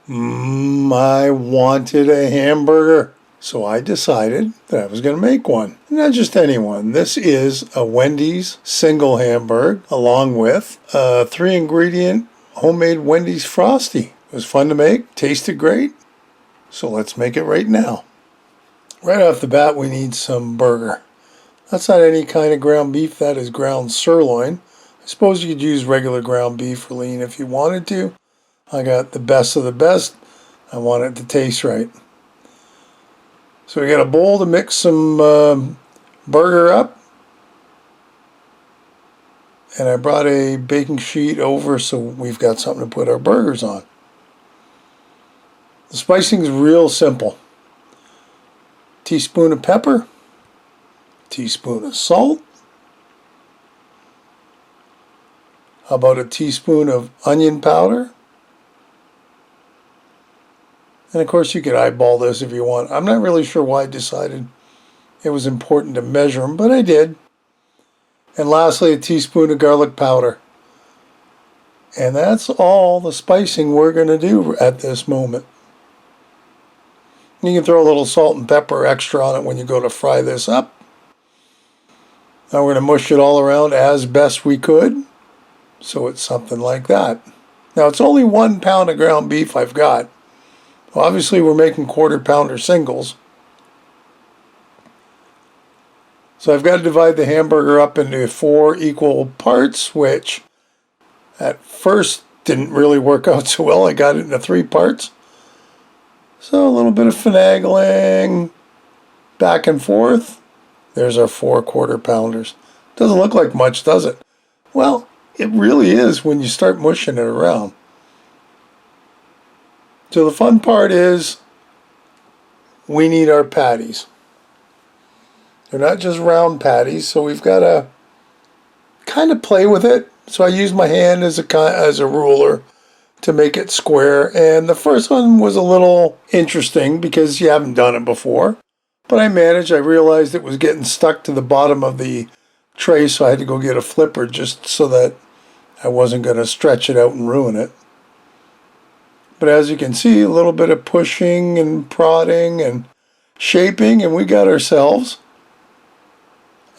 I wanted a hamburger. So I decided that I was going to make one. Not just any one. This is a Wendy's single hamburger along with a 3-ingredient homemade Wendy's Frosty. It was fun to make, tasted great. So let's make it right now. Right off the bat, we need some burger. That's not any kind of ground beef, that is ground sirloin. I suppose you could use regular ground beef or lean if you wanted to. I got the best of the best. I want it to taste right. So we got a bowl to mix some burger up. And I brought a baking sheet over so we've got something to put our burgers on. The spicing is real simple. Teaspoon of pepper. Teaspoon of salt. How about a teaspoon of onion powder? And of course you could eyeball this if you want. I'm not really sure why I decided it was important to measure them, but I did. And lastly, a teaspoon of garlic powder. And that's all the spicing we're going to do at this moment. You can throw a little salt and pepper extra on it when you go to fry this up. Now we're going to mush it all around as best we could. So it's something like that. Now it's only 1 pound of ground beef I've got. Well, obviously we're making quarter-pounder singles. So I've got to divide the hamburger up into 4 equal parts, which at first didn't really work out so well. I got it into 3 parts. So a little bit of finagling, back and forth. There's our 4 quarter-pounders. Doesn't look like much, does it? Well, it really is when you start mushing it around. So the fun part is we need our patties. They're not just round patties, so we've got to kind of play with it. So I use my hand as a ruler to make it square. And the first one was a little interesting because you haven't done it before. But I managed. I realized it was getting stuck to the bottom of the tray, so I had to go get a flipper just so that I wasn't going to stretch it out and ruin it. But as you can see, a little bit of pushing and prodding and shaping, and we got ourselves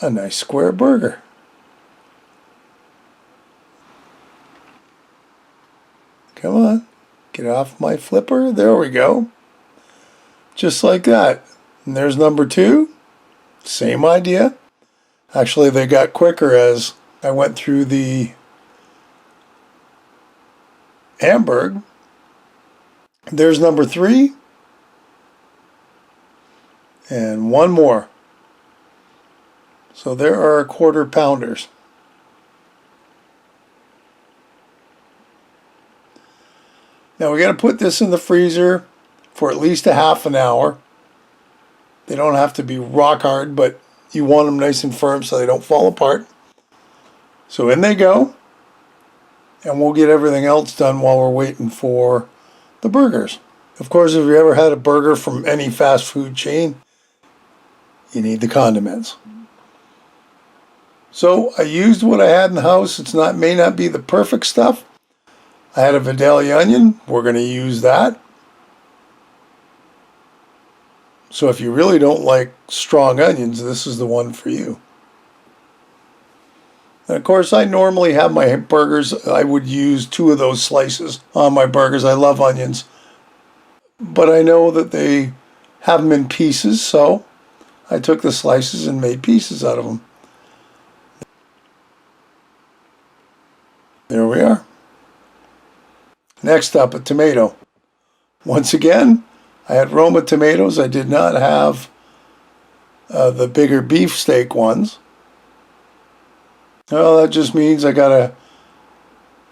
a nice square burger. Come on, get off my flipper. There we go. Just like that. And there's number 2. Same idea. Actually, they got quicker as I went through the hamburger. There's number 3. And 1 more. So there are quarter-pounders. Now we got to put this in the freezer for at least a half an hour. They don't have to be rock hard, but you want them nice and firm so they don't fall apart. So in they go. And we'll get everything else done while we're waiting for the burgers. Of course, if you ever had a burger from any fast food chain, you need the condiments. So I used what I had in the house. May not be the perfect stuff. I had a Vidalia onion. We're going to use that. So if you really don't like strong onions, this is the one for you. And of course, I normally have my burgers. I would use 2 of those slices on my burgers. I love onions. But I know that they have them in pieces, so I took the slices and made pieces out of them. There we are. Next up, a tomato. Once again, I had Roma tomatoes. I did not have the bigger beefsteak ones. Well, that just means I gotta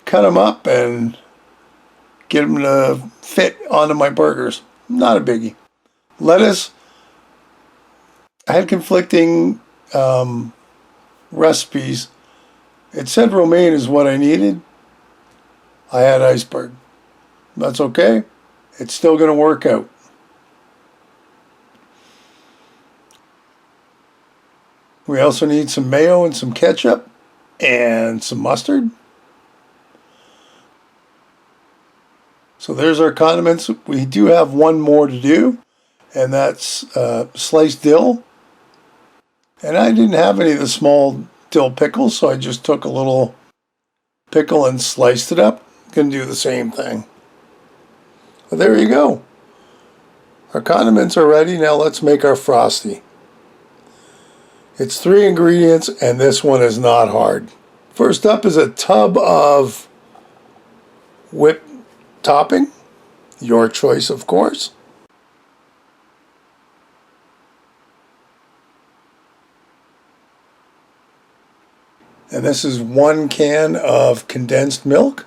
cut them up and get them to fit onto my burgers. Not a biggie. Lettuce. I had conflicting recipes. It said romaine is what I needed. I had iceberg. That's okay. It's still going to work out. We also need some mayo and some ketchup and some mustard. So there's our condiments. We do have one more to do, and that's sliced dill. And I didn't have any of the small dill pickles, so I just took a little pickle and sliced it up. Gonna do the same thing. But there you go. Our condiments are ready. Now let's make our Frosty. It's 3 ingredients, and this one is not hard. First up is a tub of whipped topping. Your choice, of course. And this is 1 can of condensed milk.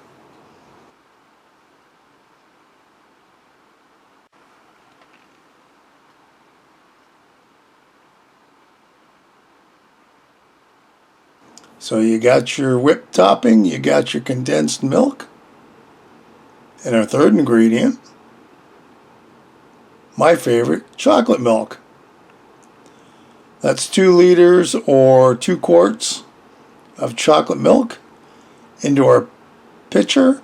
So you got your whipped topping, you got your condensed milk. And our third ingredient, my favorite, chocolate milk. That's 2 liters or 2 quarts of chocolate milk into our pitcher.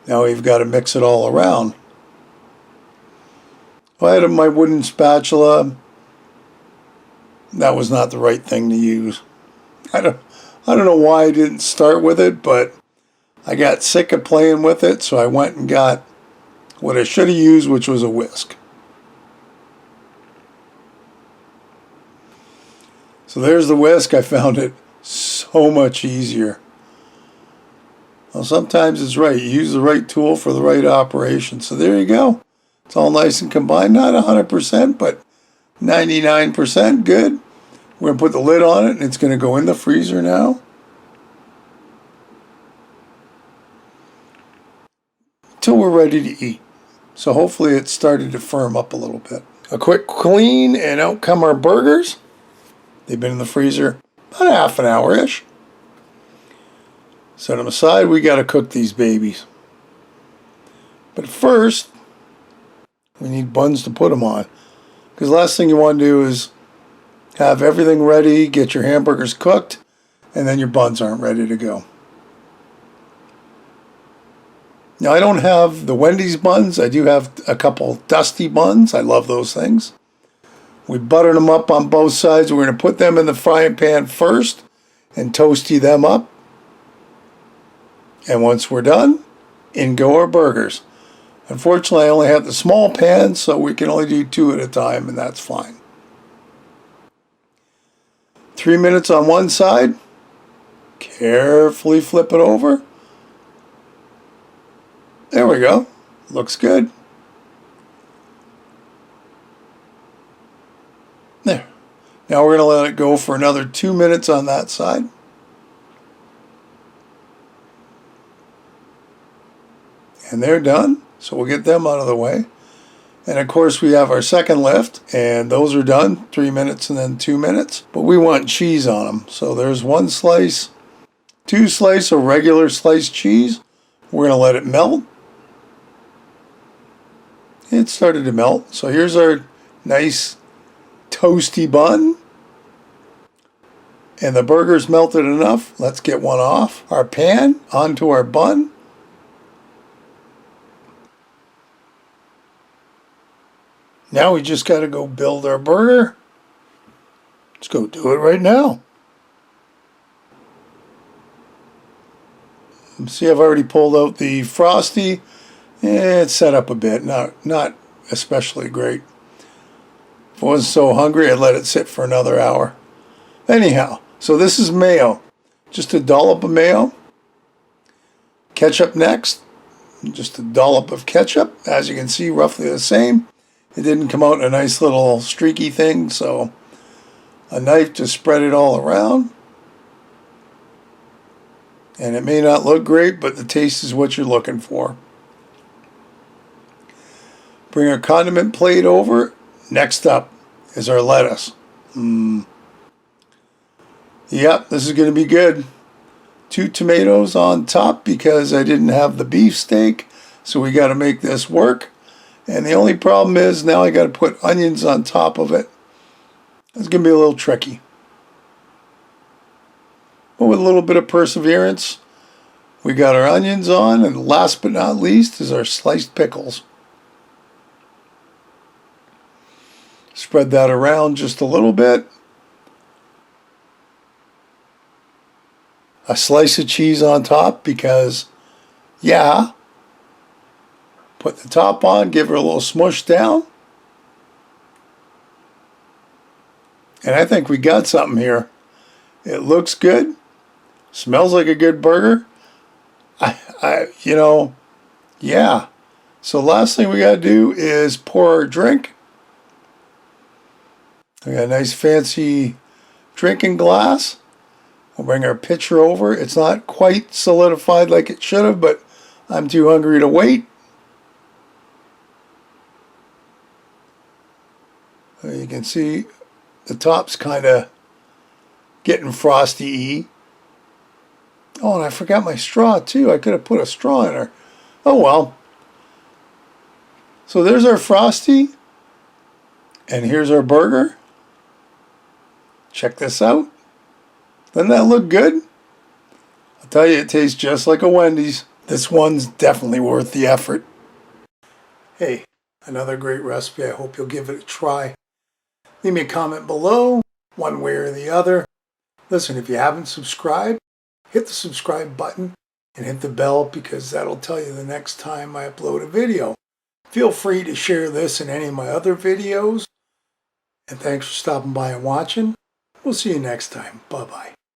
Now we've got to mix it all around. I had my wooden spatula. That was not the right thing to use. I don't know why I didn't start with it, but I got sick of playing with it, so I went and got what I should have used, which was a whisk. So there's the whisk. I found it so much easier. Well, sometimes it's right. You use the right tool for the right operation. So there you go. It's all nice and combined. Not 100%, but 99% good. We're going to put the lid on it, and it's going to go in the freezer now. Till we're ready to eat. So hopefully it's started to firm up a little bit. A quick clean, and out come our burgers. They've been in the freezer about half an hour-ish. Set them aside. We got to cook these babies. But first, we need buns to put them on. Because the last thing you want to do is have everything ready, get your hamburgers cooked, and then your buns aren't ready to go. Now, I don't have the Wendys buns. I do have a couple dusty buns. I love those things. We buttered them up on both sides. We're going to put them in the frying pan first and toasty them up. And once we're done, in go our burgers. Unfortunately, I only have the small pan, so we can only do 2 at a time, and that's fine. 3 minutes on one side. Carefully flip it over. There we go. Looks good. There. Now we're going to let it go for another 2 minutes on that side. And they're done. So we'll get them out of the way. And of course we have our second lift, and those are done. 3 minutes and then 2 minutes. But we want cheese on them. So there's 1 slice, 2 slices of regular sliced cheese. We're going to let it melt. It started to melt. So here's our nice toasty bun. And the burger's melted enough. Let's get one off our pan onto our bun. Now we just got to go build our burger. Let's go do it right now. See, I've already pulled out the Frosty. It's set up a bit, not especially great. If I wasn't so hungry, I'd let it sit for another hour. Anyhow, so this is mayo. Just a dollop of mayo. Ketchup next. Just a dollop of ketchup. As you can see, roughly the same. It didn't come out in a nice little streaky thing, so a knife to spread it all around. And it may not look great, but the taste is what you're looking for. Bring our condiment plate over. Next up is our lettuce. Yep, this is going to be good. 2 tomatoes on top because I didn't have the beef steak, so we got to make this work. And the only problem is now I got to put onions on top of it. It's going to be a little tricky. But with a little bit of perseverance, We got our onions on, and last but not least is our sliced pickles. Spread that around just a little bit. A slice of cheese on top because, yeah. Put the top on, give her a little smush down. And I think we got something here. It looks good. Smells like a good burger. Yeah. So last thing we got to do is pour our drink. We got a nice fancy drinking glass. We'll bring our pitcher over. It's not quite solidified like it should have, but I'm too hungry to wait. You can see the top's kind of getting frosty-y. Oh, and I forgot my straw too. I could have put a straw in her. Oh well. So there's our Frosty. And here's our burger. Check this out. Doesn't that look good? I'll tell you, it tastes just like a Wendy's. This one's definitely worth the effort. Hey, another great recipe. I hope you'll give it a try. Leave me a comment below, one way or the other. Listen, if you haven't subscribed, hit the subscribe button and hit the bell because that'll tell you the next time I upload a video. Feel free to share this and any of my other videos. And thanks for stopping by and watching. We'll see you next time. Bye-bye.